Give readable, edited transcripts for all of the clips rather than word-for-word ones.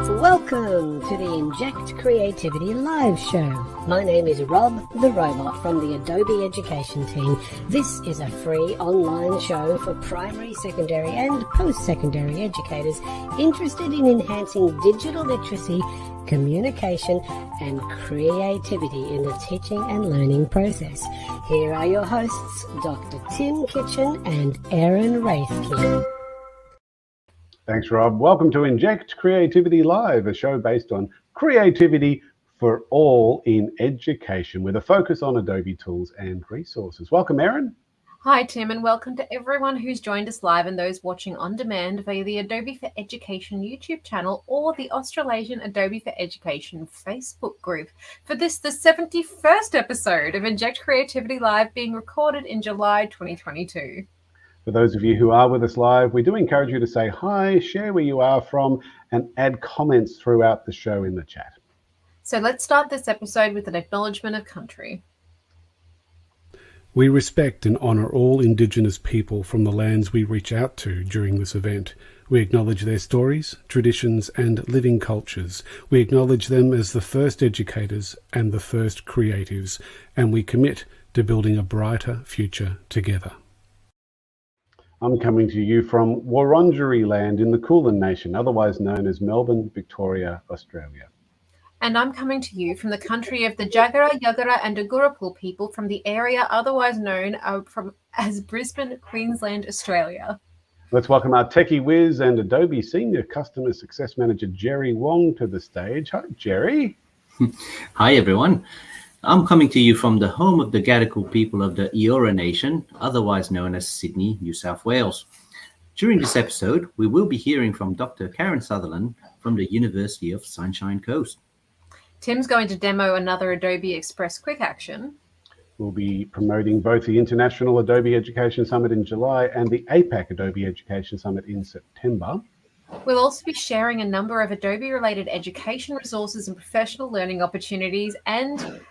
Welcome to the Inject Creativity Live Show. My name is Rob the Robot from the Adobe Education team. This is a free online show for primary, secondary and post-secondary educators interested in enhancing digital literacy, communication and creativity in the teaching and learning process. Here are your hosts, Dr. Tim Kitchen and Erin Raethke. Thanks, Rob. Welcome to Inject Creativity Live, a show based on creativity for all in education with a focus on Adobe tools and resources. Welcome, Erin. Hi, Tim, and welcome to everyone who's joined us live and those watching on demand via the Adobe for Education YouTube channel or the Australasian Adobe for Education Facebook group for the 71st episode of Inject Creativity Live, being recorded in July 2022. For those of you who are with us live, we do encourage you to say hi, share where you are from, and add comments throughout the show in the chat. So let's start this episode with an acknowledgement of country. We respect and honour all Indigenous people from the lands we reach out to during this event. We acknowledge their stories, traditions and living cultures. We acknowledge them as the first educators and the first creatives, and we commit to building a brighter future together. I'm coming to you from Wurundjeri land in the Kulin Nation, otherwise known as Melbourne, Victoria, Australia. And I'm coming to you from the country of the Jagera, Yagara and Agurapul people from the area otherwise known as Brisbane, Queensland, Australia. Let's welcome our techie whiz and Adobe Senior Customer Success Manager, Jerry Wong, to the stage. Hi, Jerry. Hi, everyone. I'm coming to you from the home of the Gadigal people of the Eora Nation, otherwise known as Sydney, New South Wales. During this episode, we will be hearing from Dr. Karen Sutherland from the University of Sunshine Coast. Tim's going to demo another Adobe Express quick action. We'll be promoting both the International Adobe Education Summit in July and the APAC Adobe Education Summit in September. We'll also be sharing a number of Adobe-related education resources and professional learning opportunities and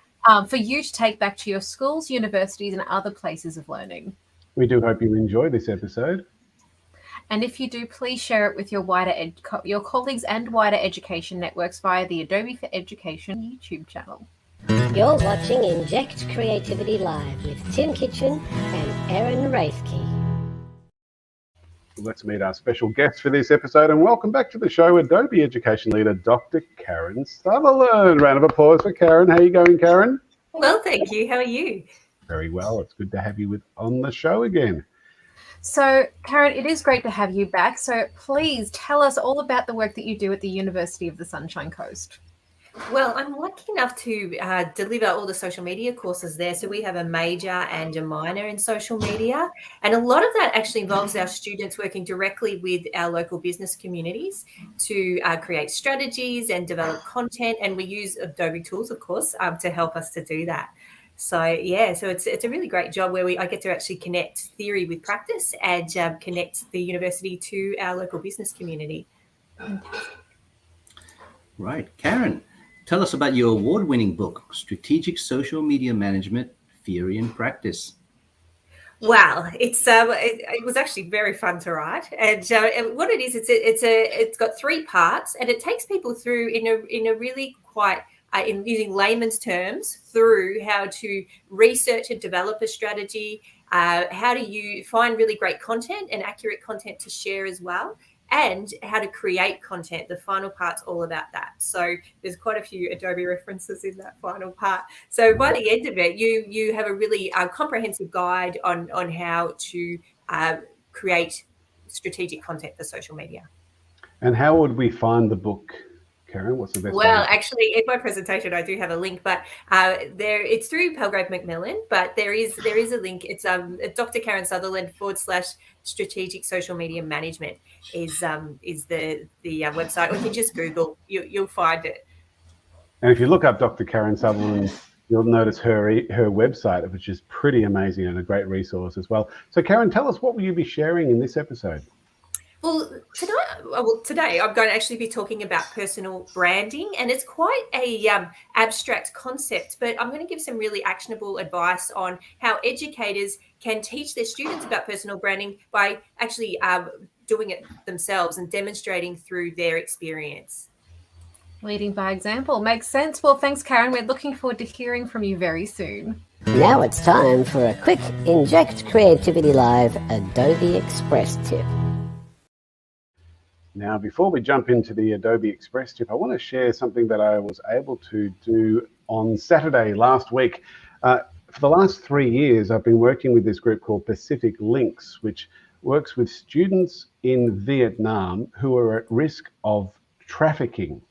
for you to take back to your schools, universities, and other places of learning. We do hope you enjoy this episode. And if you do, please share it with your your colleagues and wider education networks via the Adobe for Education YouTube channel. You're watching Inject Creativity Live with Tim Kitchen and Erin Raethke. Let's meet our special guest for this episode and welcome back to the show, Adobe Education Leader, Dr. Karen Sutherland. Round of applause for Karen. How are you going, Karen? Well, thank you. How are you? Very well. It's good to have you on the show again. So, Karen, it is great to have you back. So please tell us all about the work that you do at the University of the Sunshine Coast. Well, I'm lucky enough to deliver all the social media courses there. So we have a major and a minor in social media. And a lot of that actually involves our students working directly with our local business communities to create strategies and develop content. And we use Adobe tools, of course, to help us to do that. So, yeah, so it's a really great job where I get to actually connect theory with practice and connect the university to our local business community. Right. Karen, tell us about your award-winning book, Strategic Social Media Management, Theory and Practice. Wow, it was actually very fun to write, and what it is, it's got three parts, and it takes people through in a really quite in using layman's terms through how to research and develop a strategy, how do you find really great content and accurate content to share as well, and how to create content. The final part's all about that. So there's quite a few Adobe references in that final part. So by the end of it, you have a really comprehensive guide on how to create strategic content for social media. And how would we find the book, Karen? What's the best Well, way? actually, in my presentation, I do have a link, but it's through Palgrave Macmillan, but there is a link. It's Dr. Karen Sutherland /Strategic Social Media Management is the website. Or you can just Google, you'll find it. And if you look up Dr. Karen Sutherland, you'll notice her website, which is pretty amazing and a great resource as well. So, Karen, tell us, what will you be sharing in this episode? Well, today I'm going to actually be talking about personal branding, and it's quite a abstract concept, but I'm going to give some really actionable advice on how educators can teach their students about personal branding by actually doing it themselves and demonstrating through their experience. Leading by example. Makes sense. Well, thanks, Karen. We're looking forward to hearing from you very soon. Now it's time for a quick Inject Creativity Live Adobe Express tip. Now, before we jump into the Adobe Express tip, I want to share something that I was able to do on Saturday last week. For the last 3 years, I've been working with this group called Pacific Links, which works with students in Vietnam who are at risk of trafficking.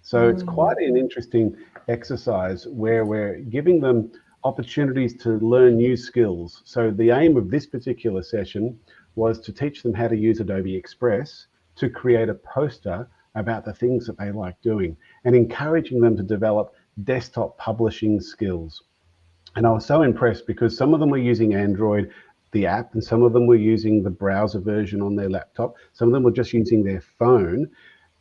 So it's quite an interesting exercise where we're giving them opportunities to learn new skills. So the aim of this particular session was to teach them how to use Adobe Express to create a poster about the things that they like doing and encouraging them to develop desktop publishing skills. And I was so impressed because some of them were using Android, the app, and some of them were using the browser version on their laptop. Some of them were just using their phone.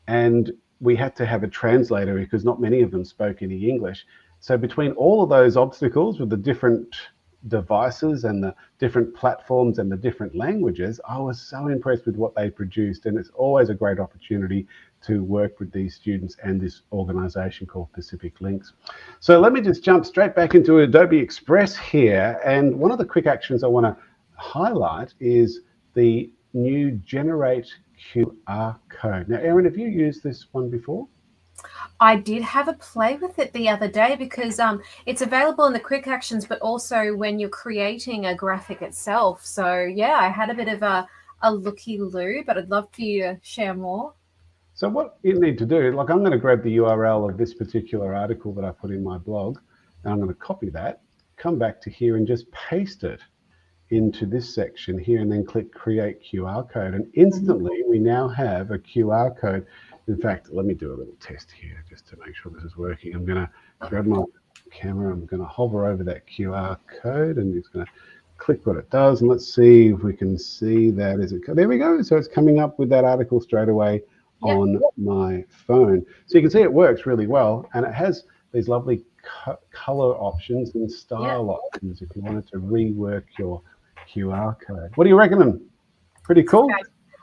And we had to have a translator because not many of them spoke any English. So between all of those obstacles with the different devices and the different platforms and the different languages, I was so impressed with what they produced. And it's always a great opportunity to work with these students and this organization called Pacific Links. So let me just jump straight back into Adobe Express here. And one of the quick actions I want to highlight is the new Generate QR code. Now, Erin, have you used this one before? I did have a play with it the other day because it's available in the quick actions, but also when you're creating a graphic itself. So yeah, I had a bit of a looky-loo, but I'd love for you to share more. So what you need to do, like I'm going to grab the URL of this particular article that I put in my blog, and I'm going to copy that, come back to here and just paste it into this section here and then click Create QR Code. And instantly we now have a QR code. In fact, let me do a little test here just to make sure this is working. I'm going to grab my camera. I'm going to hover over that QR code and it's going to click what it does. And let's see if we can see that. There we go. So it's coming up with that article straight away on my phone. So you can see it works really well. And it has these lovely color options and style options if you wanted to rework your QR code. What do you reckon? Pretty cool? Okay.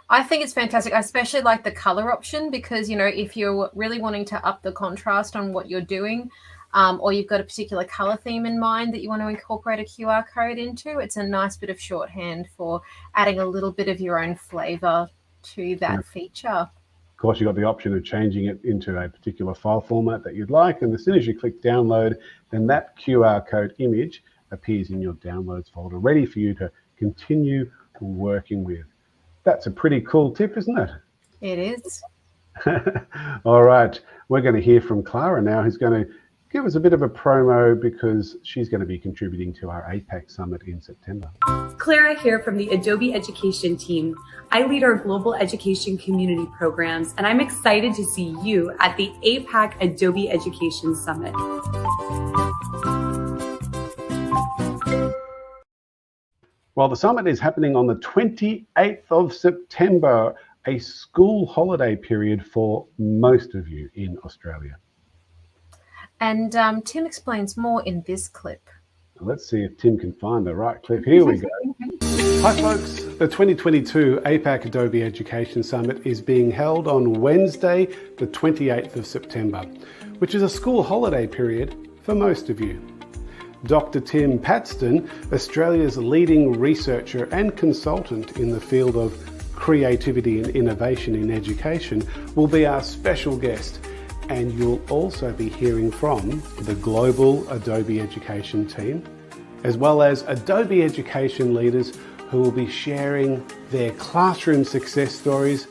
I think it's fantastic. I especially like the color option because, you know, if you're really wanting to up the contrast on what you're doing, or you've got a particular color theme in mind that you want to incorporate a QR code into, it's a nice bit of shorthand for adding a little bit of your own flavor to that feature. Of course, you've got the option of changing it into a particular file format that you'd like. And as soon as you click download, then that QR code image appears in your downloads folder, ready for you to continue working with. That's a pretty cool tip, isn't it? It is. All right. We're going to hear from Clara now, who's going to give us a bit of a promo because she's going to be contributing to our APAC summit in September. Clara here from the Adobe Education team. I lead our global education community programs, and I'm excited to see you at the APAC Adobe Education Summit. Well, the summit is happening on the 28th of September, a school holiday period for most of you in Australia. And Tim explains more in this clip. Let's see if Tim can find the right clip. Here we go. Hi folks, the 2022 APAC Adobe Education Summit is being held on Wednesday, the 28th of September, which is a school holiday period for most of you. Dr. Tim Paxton, Australia's leading researcher and consultant in the field of creativity and innovation in education, will be our special guest. And you'll also be hearing from the global Adobe Education team, as well as Adobe Education leaders who will be sharing their classroom success stories,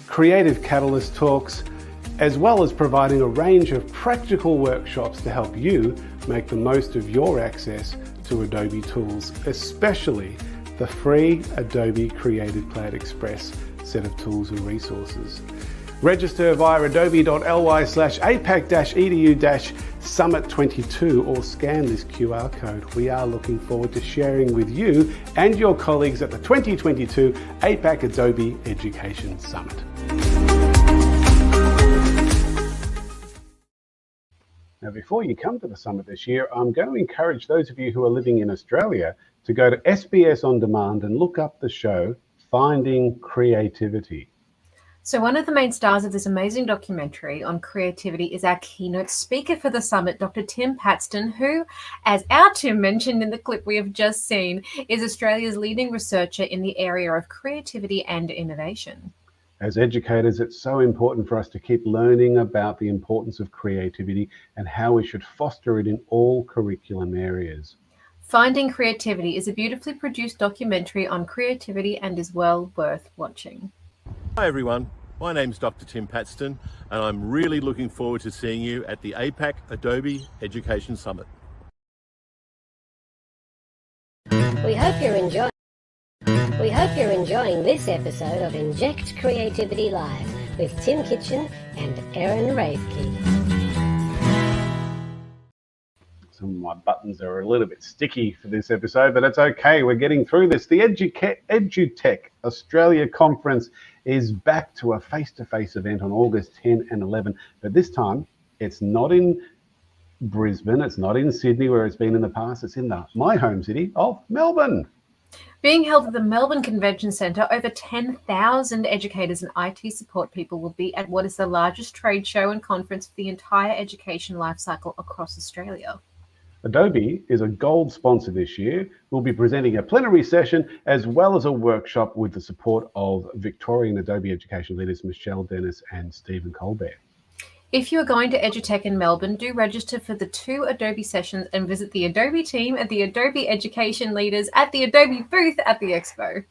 creative catalyst talks, as well as providing a range of practical workshops to help you make the most of your access to Adobe tools, especially the free Adobe Creative Cloud Express set of tools and resources. Register via adobe.ly/apac-edu-summit22 or scan this QR code. We are looking forward to sharing with you and your colleagues at the 2022 APAC Adobe Education Summit. Now, before you come to the summit this year, I'm going to encourage those of you who are living in Australia to go to SBS On Demand and look up the show Finding Creativity. So one of the main stars of this amazing documentary on creativity is our keynote speaker for the summit, Dr. Tim Paxton, who, as our Tim mentioned in the clip we have just seen, is Australia's leading researcher in the area of creativity and innovation. As educators, it's so important for us to keep learning about the importance of creativity and how we should foster it in all curriculum areas. Finding Creativity is a beautifully produced documentary on creativity and is well worth watching. Hi everyone, my name's Dr. Tim Paxton and I'm really looking forward to seeing you at the APAC Adobe Education Summit. We hope you're enjoying this episode of Inject Creativity Live with Tim Kitchen and Erin Raethke. Some of my buttons are a little bit sticky for this episode, but it's okay. We're getting through this. The EduTECH Australia Conference is back to a face-to-face event on August 10 and 11, but this time it's not in Brisbane, it's not in Sydney where it's been in the past, it's in my home city of Melbourne. Being held at the Melbourne Convention Centre, over 10,000 educators and IT support people will be at what is the largest trade show and conference for the entire education lifecycle across Australia. Adobe is a gold sponsor this year. We'll be presenting a plenary session as well as a workshop with the support of Victorian Adobe education leaders Michelle Dennis and Stephen Colbert. If you are going to EduTECH in Melbourne, do register for the 2 Adobe sessions and visit the Adobe team and the Adobe education leaders at the Adobe booth at the Expo.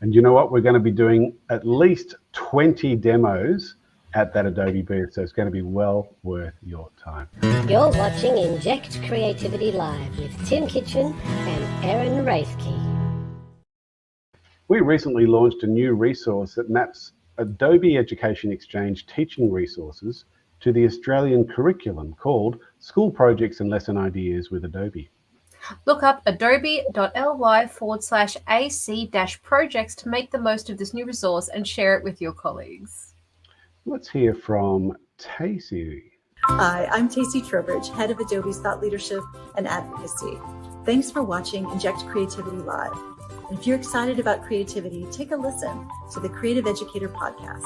And you know what? We're going to be doing at least 20 demos at that Adobe booth, so it's going to be well worth your time. You're watching Inject Creativity Live with Tim Kitchen and Erin Raethke. We recently launched a new resource that maps Adobe Education Exchange teaching resources to the Australian curriculum called School Projects and Lesson Ideas with Adobe. Look up adobe.ly/AC-projects to make the most of this new resource and share it with your colleagues. Let's hear from Tacey. Hi, I'm Tacey Trowbridge, head of Adobe's Thought Leadership and Advocacy. Thanks for watching Inject Creativity Live. And if you're excited about creativity, take a listen to the Creative Educator podcast.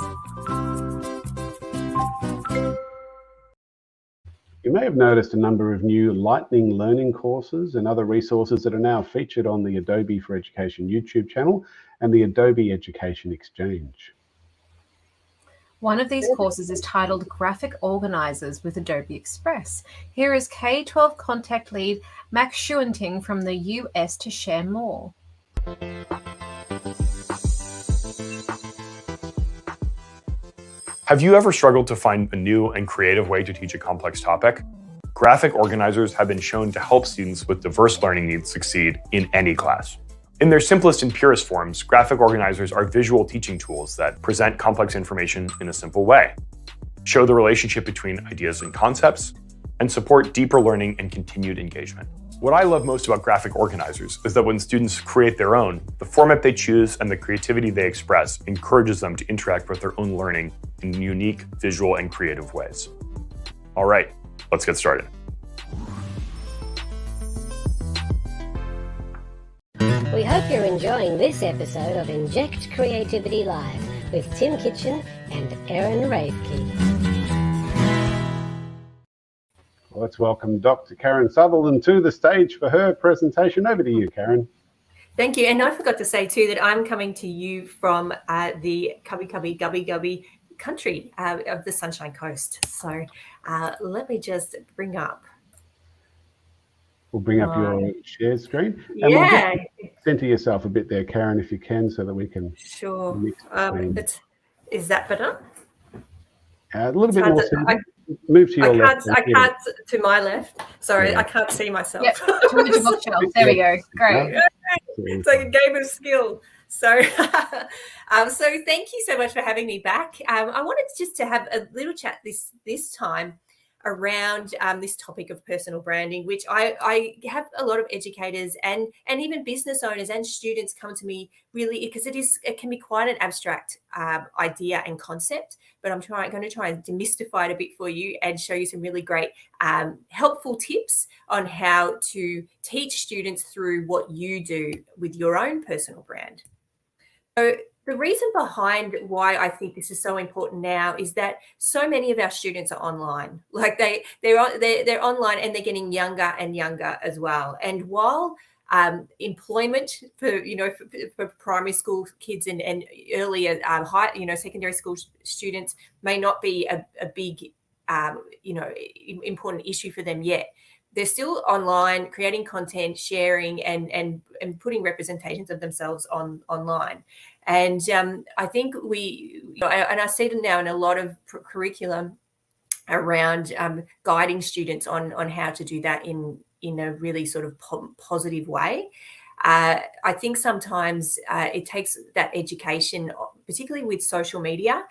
You may have noticed a number of new Lightning Learning courses and other resources that are now featured on the Adobe for Education YouTube channel and the Adobe Education Exchange. One of these courses is titled Graphic Organizers with Adobe Express. Here is K-12 contact lead Max Schuenting from the US to share more. Have you ever struggled to find a new and creative way to teach a complex topic? Graphic organizers have been shown to help students with diverse learning needs succeed in any class. In their simplest and purest forms, graphic organizers are visual teaching tools that present complex information in a simple way, show the relationship between ideas and concepts, and support deeper learning and continued engagement. What I love most about graphic organizers is that when students create their own, the format they choose and the creativity they express encourages them to interact with their own learning in unique, visual, and creative ways. All right, let's get started. We hope you're enjoying this episode of Inject Creativity Live with Tim Kitchen and Erin Raethke. Let's welcome Dr. Karen Sutherland to the stage for her presentation. Over to you, Karen. Thank you. And I forgot to say too that I'm coming to you from the Cubby Gubby Gubby country of the Sunshine Coast. So let me just bring up. We'll bring up your share screen. And yeah. We'll center yourself a bit there, Karen, if you can, so that we can. Sure. Is that better? A little bit more. Move to your left. I can't to my left. Sorry, yeah. I can't see myself. Yep. Towards your bookshelf. There we go. Great. It's like a game of skill. So, so thank you so much for having me back. I wanted just to have a little chat this time around this topic of personal branding, which I have a lot of educators and even business owners and students come to me really because it can be quite an abstract idea and concept, but I'm going to try and demystify it a bit for you and show you some really great helpful tips on how to teach students through what you do with your own personal brand. So the reason behind why I think this is so important now is that so many of our students are online. Like they're online, and they're getting younger and younger as well. And while employment for primary school kids and earlier secondary school students may not be a big important issue for them yet, they're still online, creating content, sharing, and putting representations of themselves online. And I think and I see them now in a lot of curriculum around guiding students on how to do that in a really sort of positive way. I think sometimes it takes that education, particularly with social media,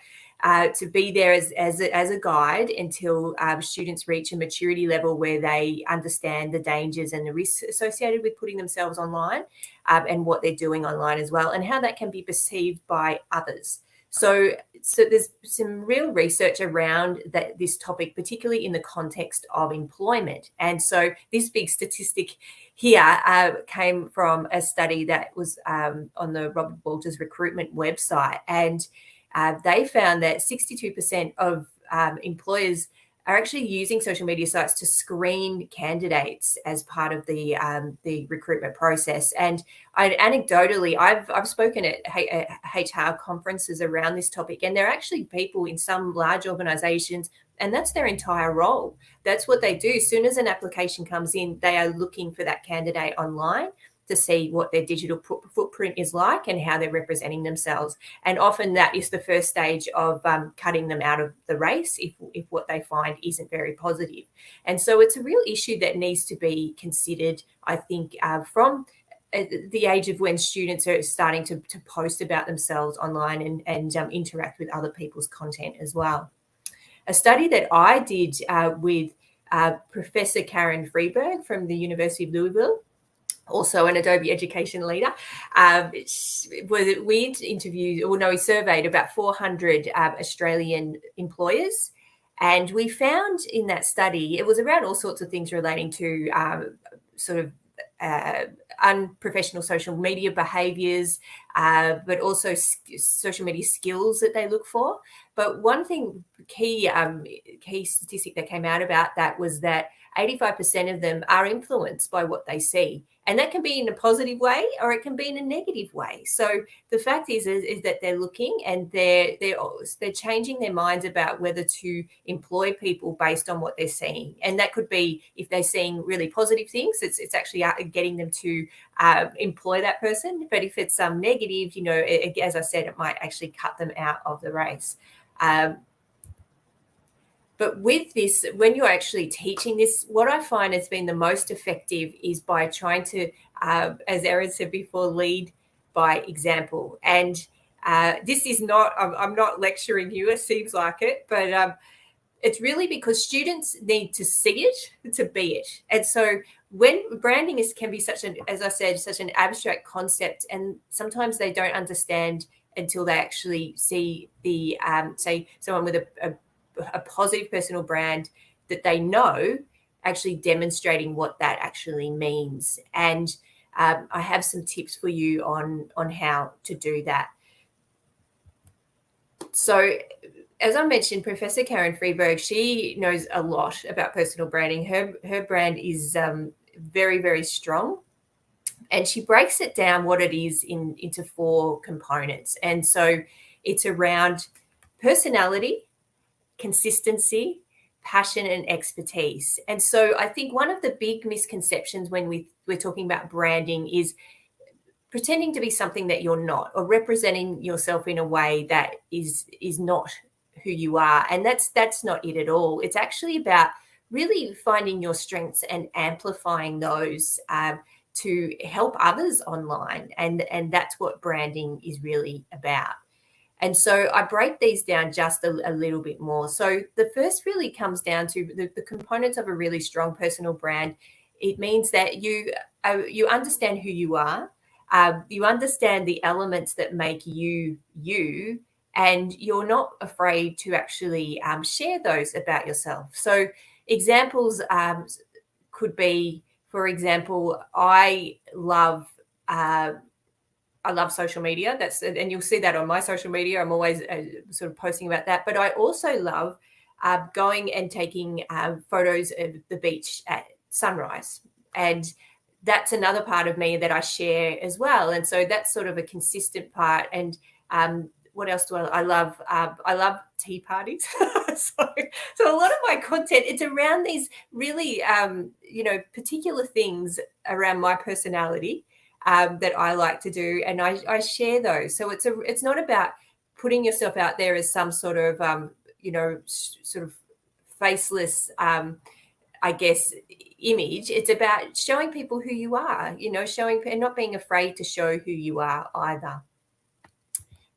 to be there as a guide until students reach a maturity level where they understand the dangers and the risks associated with putting themselves online, and what they're doing online as well, and how that can be perceived by others. So there's some real research around this topic, particularly in the context of employment. And so this big statistic here came from a study that was on the Robert Walters recruitment website. And they found that 62% of employers are actually using social media sites to screen candidates as part of the recruitment process. And anecdotally, I've spoken at HR conferences around this topic, and there are actually people in some large organizations, and that's their entire role. That's what they do. As soon as an application comes in, they are looking for that candidate online to see what their digital footprint is like and how they're representing themselves. And often that is the first stage of cutting them out of the race if what they find isn't very positive. And so it's a real issue that needs to be considered, I think, from the age of when students are starting to post about themselves online and interact with other people's content as well. A study that I did with Professor Karen Freeberg from the University of Louisville, also an Adobe education leader, we surveyed about 400 Australian employers. And we found in that study, it was around all sorts of things relating to unprofessional social media behaviours, but also social media skills that they look for. But one thing, key statistic that came out about that was that 85% of them are influenced by what they see. And that can be in a positive way, or it can be in a negative way. So the fact is that they're looking, and they're changing their minds about whether to employ people based on what they're seeing. And that could be, if they're seeing really positive things, it's actually getting them to employ that person. But if it's negative, as I said, it might actually cut them out of the race. But with this, when you're actually teaching this, what I find has been the most effective is by trying to, as Erin said before, lead by example. And this is not, I'm not lecturing you, it seems like it, but it's really because students need to see it to be it. And so when branding can be such an abstract concept, and sometimes they don't understand until they actually see the, say, someone with a positive personal brand that they know actually demonstrating what that actually means. And I have some tips for you on how to do that. So as I mentioned, Professor Karen Freeberg, she knows a lot about personal branding. Her brand is very, very strong. And she breaks it down what it is into 4 components. And so it's around personality, consistency, passion, and expertise. And so I think one of the big misconceptions when we're talking about branding is pretending to be something that you're not, or representing yourself in a way that is not who you are. And that's not it at all. It's actually about really finding your strengths and amplifying those to help others online. And that's what branding is really about. And so I break these down just a little bit more. So the first really comes down to the components of a really strong personal brand. It means that you understand who you are, you understand the elements that make you you, and you're not afraid to actually share those about yourself. So examples could be, for example, I love I love social media. And you'll see that on my social media. I'm always sort of posting about that. But I also love going and taking photos of the beach at sunrise. And that's another part of me that I share as well. And so that's sort of a consistent part. And what else do I love? I love tea parties. so a lot of my content, it's around these really, particular things around my personality that I like to do. And I share those. So it's not about putting yourself out there as some sort of, sort of faceless, I guess, image. It's about showing people who you are, showing and not being afraid to show who you are either.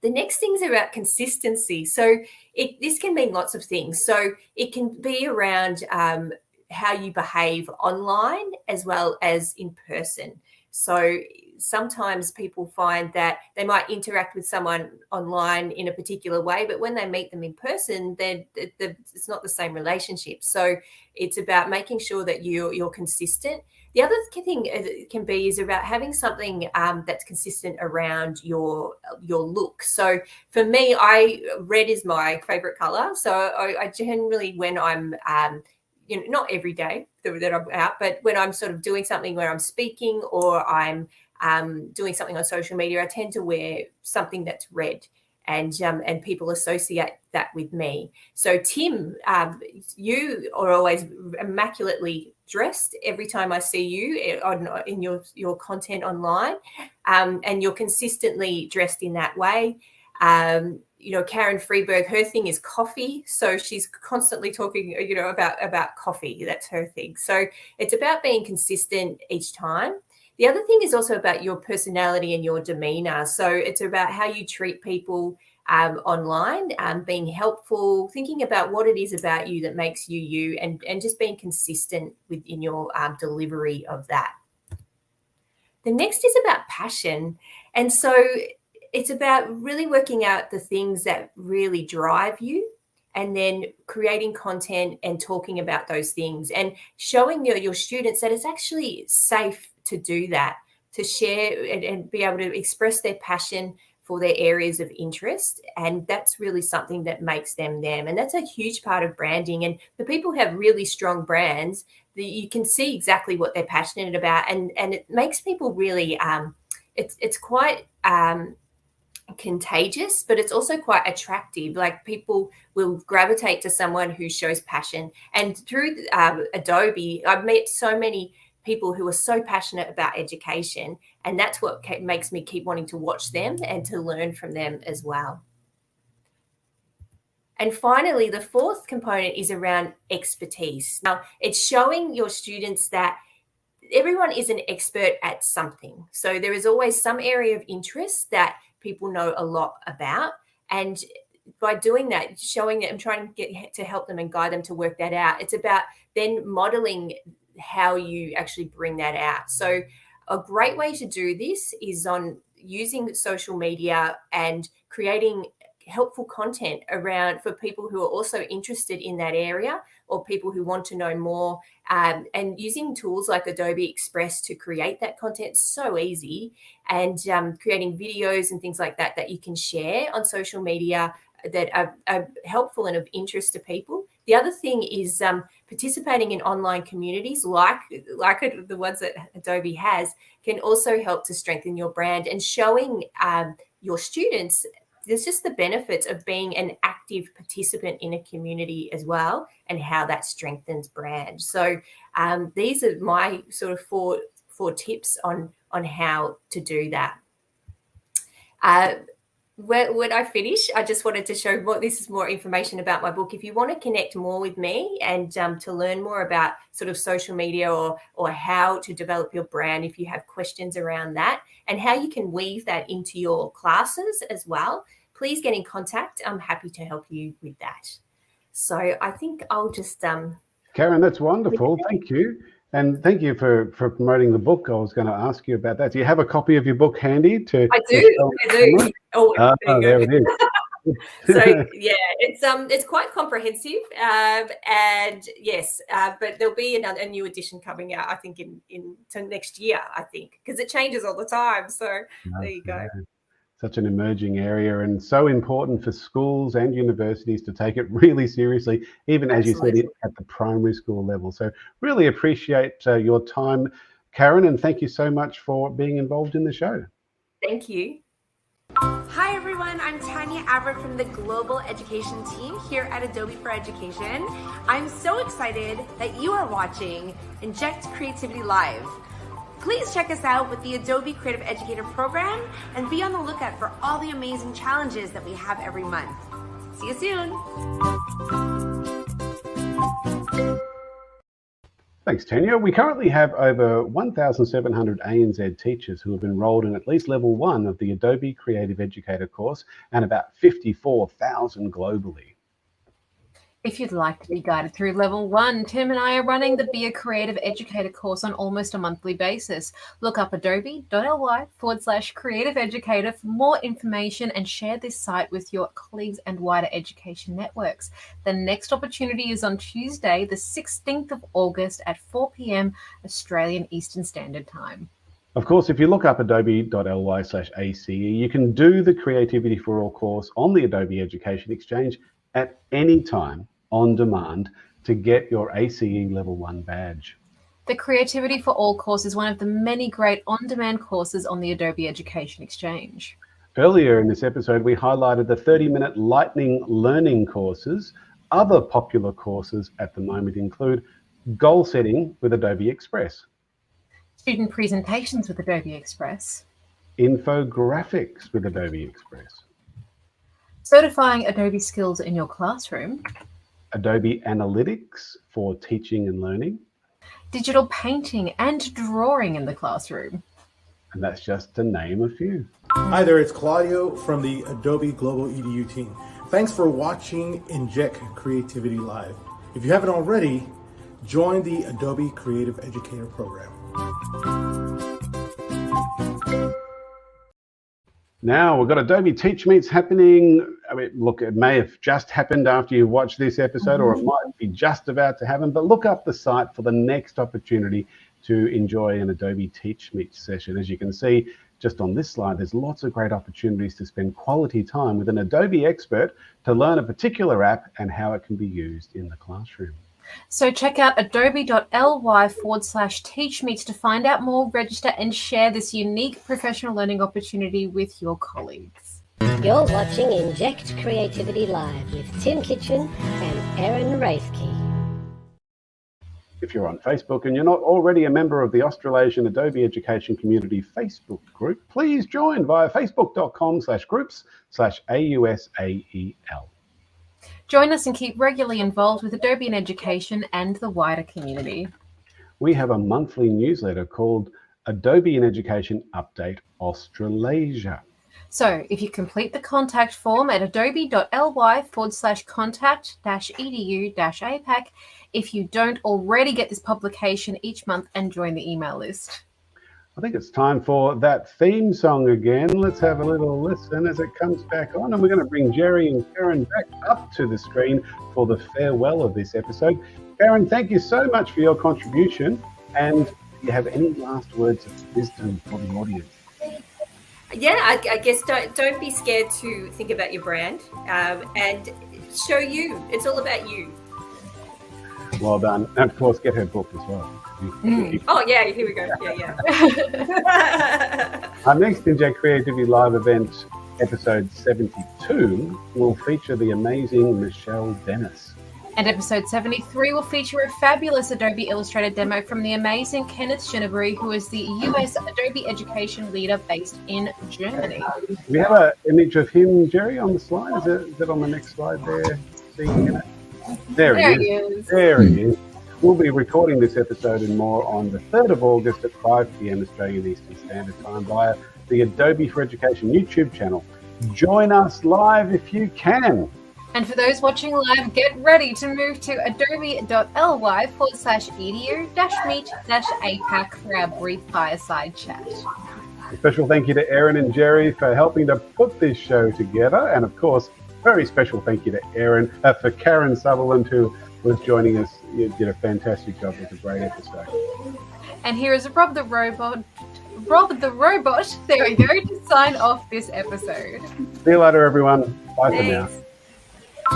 The next thing is about consistency. So this can mean lots of things. So it can be around how you behave online as well as in person. So sometimes people find that they might interact with someone online in a particular way, but when they meet them in person, it's not the same relationship. So it's about making sure that you're consistent. The other thing it can be is about having something that's consistent around your look. So for me, red is my favorite color. So I generally, when I'm not every day that I'm out, but when I'm sort of doing something where I'm speaking or I'm doing something on social media, I tend to wear something that's red, and people associate that with me. So Tim, you are always immaculately dressed every time I see you in your content online, and you're consistently dressed in that way. Karen Freeberg, her thing is coffee. So she's constantly talking, about coffee. That's her thing. So it's about being consistent each time. The other thing is also about your personality and your demeanor. So it's about how you treat people online, being helpful, thinking about what it is about you that makes you you, and just being consistent within your delivery of that. The next is about passion. And so it's about really working out the things that really drive you, and then creating content and talking about those things and showing your students that it's actually safe to do that, to share and be able to express their passion for their areas of interest. And that's really something that makes them them. And that's a huge part of branding. And the people who have really strong brands, you can see exactly what they're passionate about. And it makes people really, it's quite contagious, but it's also quite attractive. Like, people will gravitate to someone who shows passion. And through Adobe, I've met so many people who are so passionate about education, and that's what makes me keep wanting to watch them and to learn from them as well. And finally, the fourth component is around expertise. Now, it's showing your students that everyone is an expert at something. So there is always some area of interest that people know a lot about, and by doing that, showing them, trying to get to help them and guide them to work that out. It's about then modeling how you actually bring that out. So a great way to do this is on using social media and creating helpful content around for people who are also interested in that area, or people who want to know more, and using tools like Adobe Express to create that content. So easy, and creating videos and things like that you can share on social media that are helpful and of interest to people. The other thing is participating in online communities like the ones that Adobe has can also help to strengthen your brand, and showing your students there's just the benefits of being an active participant in a community as well, and how that strengthens brand. So these are my sort of four tips on how to do that. When I finish, I just wanted to show this is more information about my book. If you want to connect more with me and to learn more about sort of social media or how to develop your brand, if you have questions around that and how you can weave that into your classes as well, please get in contact. I'm happy to help you with that. So I think I'll just... Karen, that's wonderful. Thank you. And thank you for promoting the book. I was going to ask you about that. Do you have a copy of your book handy? I do. Oh, there it is. So it's quite comprehensive, and yes, but there'll be a new edition coming out, I think, to next year, I think, because it changes all the time. So there you go. Yeah. Such an emerging area, and so important for schools and universities to take it really seriously, even as you said, at the primary school level. So really appreciate your time, Karen, and thank you so much for being involved in the show. Thank you. Hi everyone, I'm Tanya Abbott from the Global Education team here at Adobe for Education. I'm so excited that you are watching Inject Creativity Live. Please check us out with the Adobe Creative Educator program and be on the lookout for all the amazing challenges that we have every month. See you soon. Thanks, Tanya. We currently have over 1,700 ANZ teachers who have enrolled in at least level 1 of the Adobe Creative Educator course, and about 54,000 globally. If you'd like to be guided through level 1, Tim and I are running the Be a Creative Educator course on almost a monthly basis. Look up adobe.ly/creative educator for more information and share this site with your colleagues and wider education networks. The next opportunity is on Tuesday, the 16th of August at 4 p.m. Australian Eastern Standard Time. Of course, if you look up adobe.ly/ACE, you can do the Creativity for All course on the Adobe Education Exchange at any time, on demand, to get your ACE Level 1 badge. The Creativity for All course is one of the many great on-demand courses on the Adobe Education Exchange. Earlier in this episode, we highlighted the 30-minute lightning learning courses. Other popular courses at the moment include goal setting with Adobe Express, Student presentations with Adobe Express, infographics with Adobe Express, certifying Adobe skills in your classroom, Adobe Analytics for teaching and learning, digital painting and drawing in the classroom. And that's just to name a few. Hi there, it's Claudio from the Adobe Global EDU team. Thanks for watching Inject Creativity Live. If you haven't already, join the Adobe Creative Educator program. Now we've got Adobe Teach Meets happening. I mean, look, it may have just happened after you watch this episode, or it might be just about to happen, but look up the site for the next opportunity to enjoy an Adobe Teach Meet session. As you can see just on this slide, there's lots of great opportunities to spend quality time with an Adobe expert to learn a particular app and how it can be used in the classroom. So check out adobe.ly/teachmeets to find out more, register and share this unique professional learning opportunity with your colleagues. You're watching Inject Creativity Live with Tim Kitchen and Erin Raethke. If you're on Facebook and you're not already a member of the Australasian Adobe Education Community Facebook group, please join via facebook.com/groups/AUSAEL. Join us and keep regularly involved with Adobe in education and the wider community. We have a monthly newsletter called Adobe in Education Update Australasia. So if you complete the contact form at adobe.ly/contact-edu-APAC, if you don't already get this publication each month, and join the email list. I think it's time for that theme song again. Let's have a little listen as it comes back on, and we're going to bring Jerry and Karen back up to the screen for the farewell of this episode. Karen, thank you so much for your contribution, and do you have any last words of wisdom for the audience? Yeah, I guess don't be scared to think about your brand, and show you. It's all about you. Well done. And of course, get her book as well. Oh, yeah, here we go. Yeah. Our next Inject Creativity Live event, episode 72, will feature the amazing Michelle Dennis. And episode 73 will feature a fabulous Adobe Illustrator demo from the amazing Kenneth Shinebury, who is the US Adobe education leader based in Germany. We have an image of him, Jerry, on the slide. Is it on the next slide there? Seeing it? There he is. There he is. We'll be recording this episode and more on the 3rd of August at 5 p.m. Australian Eastern Standard Time via the Adobe for Education YouTube channel. Join us live if you can. And for those watching live, get ready to move to adobe.ly/edu-meet-APAC for our brief fireside chat. A special thank you to Erin and Jerry for helping to put this show together. And of course, very special thank you to Erin, for Karen Sutherland, who was joining us. You did a fantastic job with a great episode. And here is Rob the Robot. There we go, to sign off this episode. See you later, everyone. Bye for now.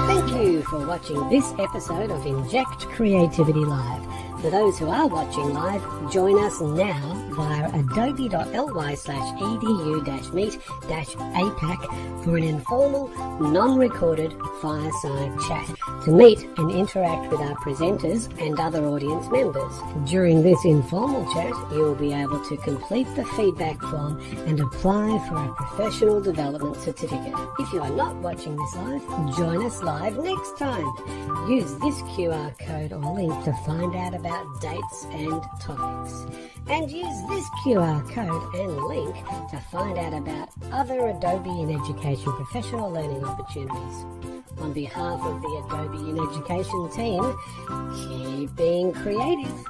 Thank you for watching this episode of Inject Creativity Live. For those who are watching live, join us now via adobe.ly/edu-meet-APAC for an informal, non-recorded fireside chat to meet and interact with our presenters and other audience members. During this informal chat, you will be able to complete the feedback form and apply for a professional development certificate. If you are not watching this live, join us live next time. Use this QR code or link to find out about dates and topics. And use this QR code and link to find out about other Adobe in Education professional learning opportunities. On behalf of the Adobe in Education team, keep being creative.